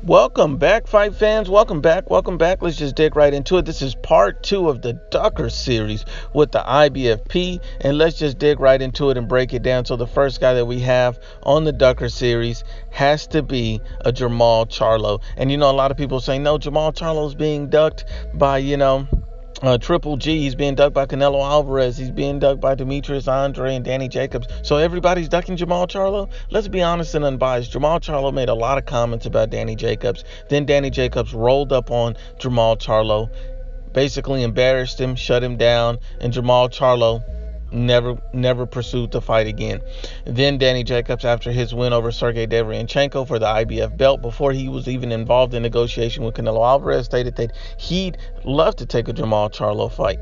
Welcome back, fight fans. Welcome back. Welcome back. Let's just dig right into it. This is part 2 of the Ducker series with the IBFP, and let's just dig right into it and break it down. So the first guy that we have on the Ducker series has to be a Jermall Charlo. And a lot of people say, no, Jermall Charlo's being ducked by, Triple G. He's being ducked by Canelo Alvarez. He's being ducked by Demetrius Andre and Danny Jacobs. So everybody's ducking Jermall Charlo? Let's be honest and unbiased. Jermall Charlo made a lot of comments about Danny Jacobs. Then Danny Jacobs rolled up on Jermall Charlo, basically embarrassed him, shut him down, and Jermall Charlo never pursued the fight again. Then Danny Jacobs, after his win over Sergey Deveryachenko for the IBF belt, before he was even involved in negotiation with Canelo Alvarez, stated that he'd love to take a Jermall Charlo fight.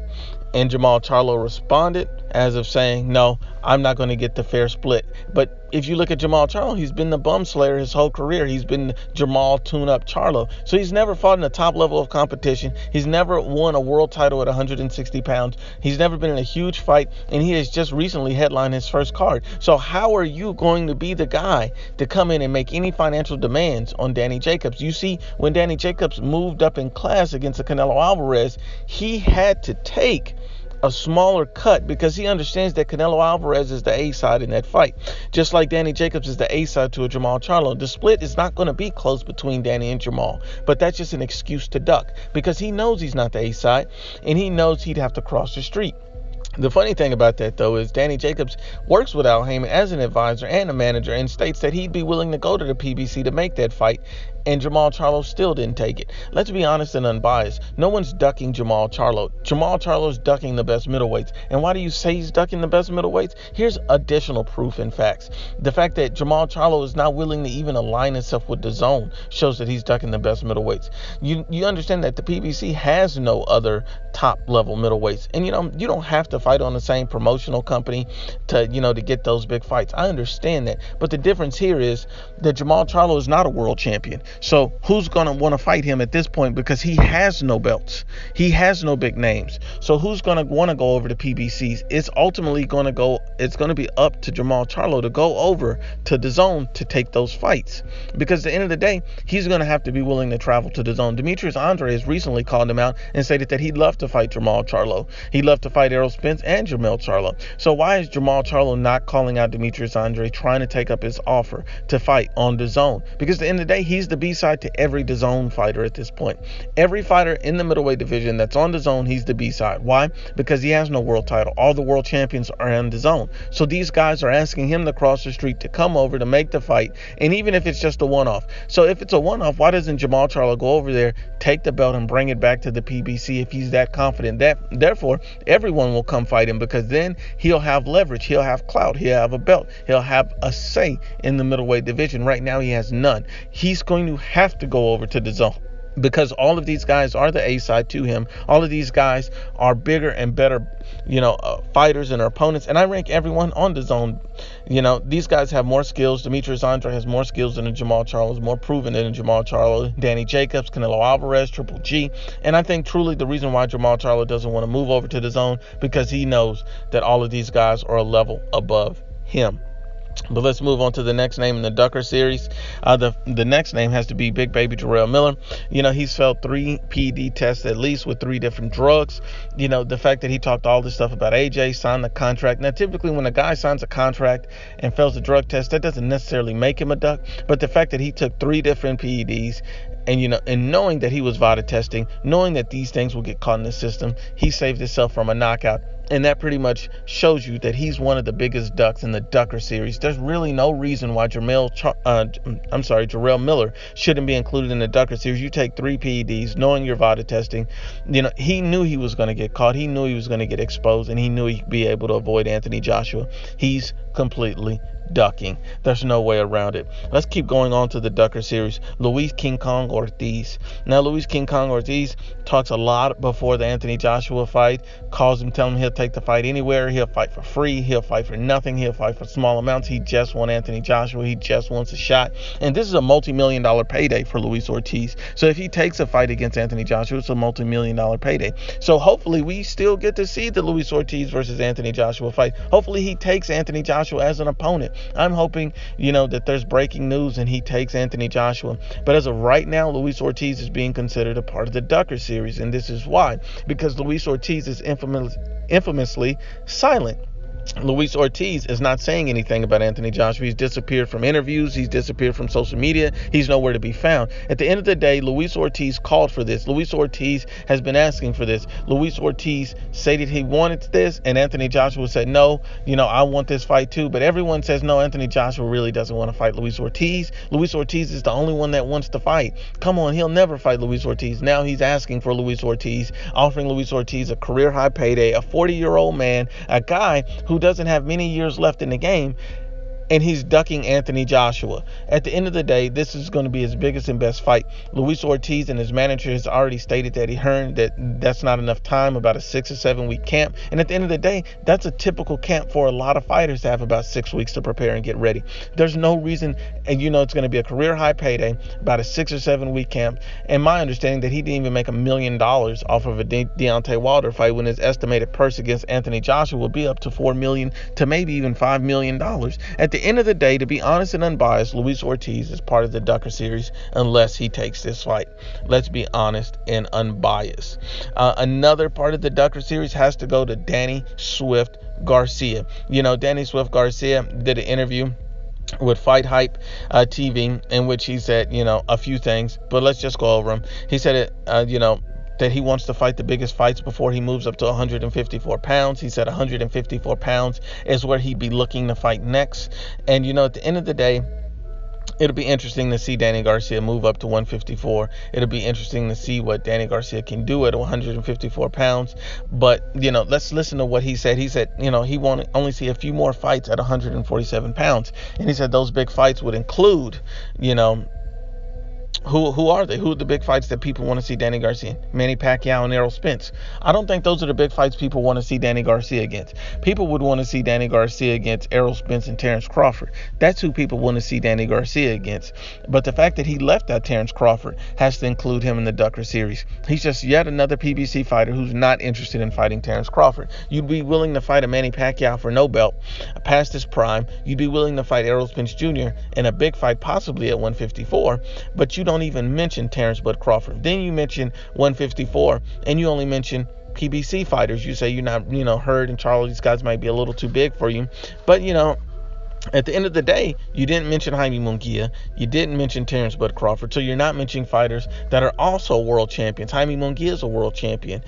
And Jermall Charlo responded as of saying, no, I'm not going to get the fair split. But if you look at Jermall Charlo, he's been the bum slayer his whole career. He's been Jermall tune-up Charlo. So he's never fought in the top level of competition. He's never won a world title at 160 pounds. He's never been in a huge fight, and he has just recently headlined his first card. So how are you going to be the guy to come in and make any financial demands on Danny Jacobs? You see, when Danny Jacobs moved up in class against the Canelo Alvarez, he had to take a smaller cut because he understands that Canelo Alvarez is the A side in that fight, just like Danny Jacobs is the A side to a Jermall Charlo. The split is not going to be close between Danny and Jermall, but that's just an excuse to duck because he knows he's not the A side and he knows he'd have to cross the street. The funny thing about that, though, is Danny Jacobs works with Al Heyman as an advisor and a manager and states that he'd be willing to go to the PBC to make that fight, and Jermall Charlo still didn't take it. Let's be honest and unbiased. No one's ducking Jermall Charlo. Jermall Charlo's ducking the best middleweights. And why do you say he's ducking the best middleweights? Here's additional proof and facts. The fact that Jermall Charlo is not willing to even align himself with the zone shows that he's ducking the best middleweights. You understand that the PBC has no other top-level middleweights. And, you don't have to fight on the same promotional company to get those big fights. I understand that. But the difference here is that Jermall Charlo is not a world champion. So who's going to want to fight him at this point because he has no belts. He has no big names. So who's going to want to go over to PBCs? It's ultimately going to be up to Jermall Charlo to go over to the zone to take those fights. Because at the end of the day, he's going to have to be willing to travel to the zone. Demetrius Andre has recently called him out and stated that he'd love to fight Jermall Charlo. He'd love to fight Errol Spence and Jermall Charlo. So why is Jermall Charlo not calling out Demetrius Andre, trying to take up his offer to fight on the zone? Because at the end of the day, he's the B-side to every DAZN fighter at this point. Every fighter in the middleweight division that's on DAZN, he's the B-side. Why? Because he has no world title. All the world champions are on DAZN. So these guys are asking him to cross the street to come over to make the fight, and even if it's just a one-off. So if it's a one-off, why doesn't Jermall Charlo go over there, take the belt, and bring it back to the PBC if he's that confident? Therefore, everyone will come fight him because then he'll have leverage, he'll have clout, he'll have a belt, he'll have a say in the middleweight division. Right now, he has none. He's going to have to go over to the zone because all of these guys are the A side to him. All of these guys are bigger and better, fighters and their opponents. And I rank everyone on the zone. These guys have more skills. Demetrius Andre has more skills than Jermall Charlo, is more proven than Jermall Charlo. Danny Jacobs, Canelo Alvarez, Triple G. And I think truly the reason why Jermall Charlo doesn't want to move over to the zone because he knows that all of these guys are a level above him. But let's move on to the next name in the Ducker series. The next name has to be Big Baby Jarrell Miller. He's failed 3 PED tests at least with 3 different drugs. The fact that he talked all this stuff about AJ, signed the contract. Now, typically when a guy signs a contract and fails a drug test, that doesn't necessarily make him a duck. But the fact that he took 3 different PEDs and knowing that he was VADA testing, knowing that these things will get caught in the system, he saved himself from a knockout. And that pretty much shows you that he's one of the biggest ducks in the Ducker series. There's really no reason why Jarrell Miller shouldn't be included in the Ducker series. You take 3 PEDs, knowing your VADA testing. He knew he was going to get caught. He knew he was going to get exposed, and he knew he'd be able to avoid Anthony Joshua. He's completely ducking. There's no way around it. Let's keep going on to the Ducker series. Luis King Kong Ortiz. Now, Luis King Kong Ortiz talks a lot before the Anthony Joshua fight, calls him, telling him he'll take the fight anywhere, he'll fight for free, he'll fight for nothing, he'll fight for small amounts. He just wants Anthony Joshua, he just wants a shot. And this is a multi-million-dollar payday for Luis Ortiz. So if he takes a fight against Anthony Joshua, it's a multi-million-dollar payday. So hopefully we still get to see the Luis Ortiz versus Anthony Joshua fight. Hopefully he takes Anthony Joshua as an opponent. I'm hoping, that there's breaking news and he takes Anthony Joshua. But as of right now, Luis Ortiz is being considered a part of the Ducker series. And this is why. Because Luis Ortiz is infamously silent. Luis Ortiz is not saying anything about Anthony Joshua. He's disappeared from interviews. He's disappeared from social media. He's nowhere to be found. At the end of the day, Luis Ortiz called for this. Luis Ortiz has been asking for this. Luis Ortiz stated he wanted this, and Anthony Joshua said, no, I want this fight too. But everyone says, no, Anthony Joshua really doesn't want to fight Luis Ortiz. Luis Ortiz is the only one that wants to fight. Come on, he'll never fight Luis Ortiz. Now he's asking for Luis Ortiz, offering Luis Ortiz a career-high payday, a 40-year-old man, a guy who doesn't have many years left in the game, and he's ducking Anthony Joshua. At the end of the day, this is going to be his biggest and best fight. Luis Ortiz and his manager has already stated that he heard that that's not enough time, about a 6 or 7 week camp. And at the end of the day, that's a typical camp for a lot of fighters to have about 6 weeks to prepare and get ready. There's no reason, and it's going to be a career high payday, about a 6 or 7 week camp. And my understanding that he didn't even make $1 million off of a Deontay Wilder fight, when his estimated purse against Anthony Joshua will be up to $4 million to maybe even $5 million. At the end of the day, to be honest and unbiased, Luis Ortiz is part of the Ducker series unless he takes this fight. Let's be honest and unbiased. Another part of the Ducker series has to go to Danny Swift Garcia. Danny Swift Garcia did an interview with Fight Hype TV, in which he said, a few things, but let's just go over them. He said that he wants to fight the biggest fights before he moves up to 154 pounds. He said 154 pounds is where he'd be looking to fight next. And, at the end of the day, it'll be interesting to see Danny Garcia move up to 154. It'll be interesting to see what Danny Garcia can do at 154 pounds. But, let's listen to what he said. He said, he want to only see a few more fights at 147 pounds. And he said those big fights would include, Who are they? Who are the big fights that people want to see Danny Garcia in? Manny Pacquiao and Errol Spence. I don't think those are the big fights people want to see Danny Garcia against. People would want to see Danny Garcia against Errol Spence and Terrence Crawford. That's who people want to see Danny Garcia against. But the fact that he left out Terrence Crawford has to include him in the Ducker series. He's just yet another PBC fighter who's not interested in fighting Terrence Crawford. You'd be willing to fight a Manny Pacquiao for no belt past his prime. You'd be willing to fight Errol Spence Jr. in a big fight, possibly at 154, but you don't even mention Terrence Bud Crawford. Then you mention 154, and you only mention PBC fighters. You say you're not, Hurd and Charlo, these guys might be a little too big for you. But, at the end of the day, you didn't mention Jaime Munguia. You didn't mention Terrence Bud Crawford. So you're not mentioning fighters that are also world champions. Jaime Munguia is a world champion.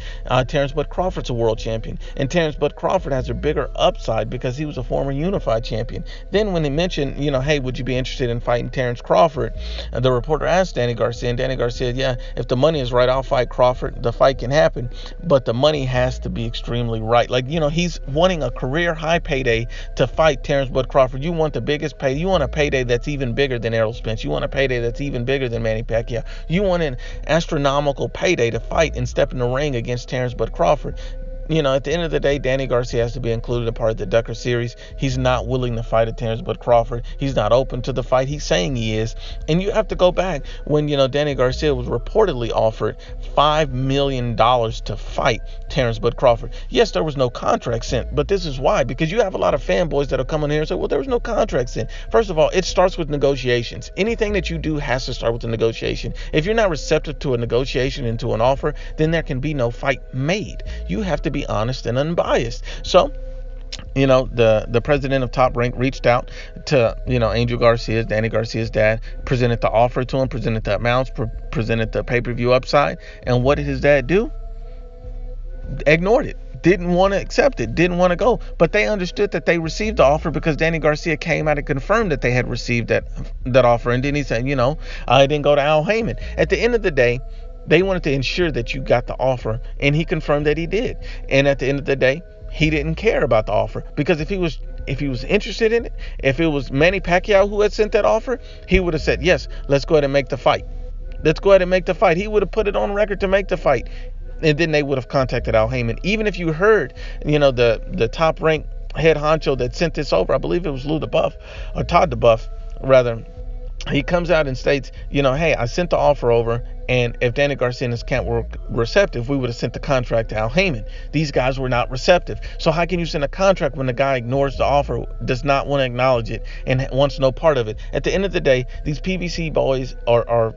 Terrence Bud Crawford's a world champion. And Terrence Bud Crawford has a bigger upside because he was a former unified champion. Then when they mentioned, hey, would you be interested in fighting Terrence Crawford? The reporter asked Danny Garcia, and Danny Garcia, yeah, if the money is right, I'll fight Crawford. The fight can happen, but the money has to be extremely right. He's wanting a career high payday to fight Terrence Bud Crawford. You want the biggest pay. You want a payday that's even bigger than Errol Spence. You want a payday that's even bigger than Manny Pacquiao. You want an astronomical payday to fight and step in the ring against Terrence Bud Crawford. At the end of the day, Danny Garcia has to be included a part of the Ducker series. He's not willing to fight a Terrence Bud Crawford. He's not open to the fight. He's saying he is. And you have to go back when, Danny Garcia was reportedly offered $5 million to fight Terrence Bud Crawford. Yes, there was no contract sent, but this is why. Because you have a lot of fanboys that will come in here and say, well, there was no contract sent. First of all, it starts with negotiations. Anything that you do has to start with a negotiation. If you're not receptive to a negotiation and to an offer, then there can be no fight made. You have to be honest and unbiased. So, the president of Top Rank reached out to, Angel Garcia, Danny Garcia's dad, presented the offer to him, presented the amounts, presented the pay-per-view upside. And what did his dad do? Ignored it. Didn't want to accept it, didn't want to go. But they understood that they received the offer because Danny Garcia came out and confirmed that they had received that offer. And then he said, I didn't go to Al Heyman. At the end of the day, they wanted to ensure that you got the offer, and he confirmed that he did. And at the end of the day, he didn't care about the offer, because if he was interested in it, if it was Manny Pacquiao who had sent that offer, he would have said, yes, let's go ahead and make the fight. Let's go ahead and make the fight. He would have put it on record to make the fight. And then they would have contacted Al Heyman. Even if you heard, the Top Rank head honcho that sent this over, I believe it was Lou DeBuff, or Todd DeBuff, rather, he comes out and states, hey, I sent the offer over, And if Danny Garcia and his camp were receptive, we would have sent the contract to Al Heyman. These guys were not receptive. So how can you send a contract when the guy ignores the offer, does not want to acknowledge it, and wants no part of it? At the end of the day, these PBC boys are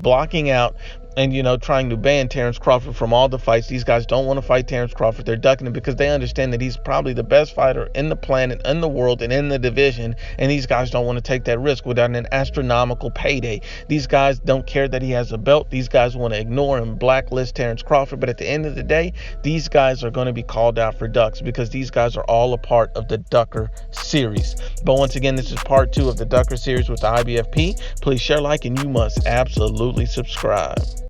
blocking out and, trying to ban Terrence Crawford from all the fights. These guys don't want to fight Terrence Crawford. They're ducking him because they understand that he's probably the best fighter in the planet, in the world, and in the division. And these guys don't want to take that risk without an astronomical payday. These guys don't care that he has a belt. These guys want to ignore and blacklist Terrence Crawford. But at the end of the day, these guys are going to be called out for ducks because these guys are all a part of the Ducker series. But once again, this is part 2 of the Ducker series with the IBFP. Please share, like, and you must absolutely subscribe.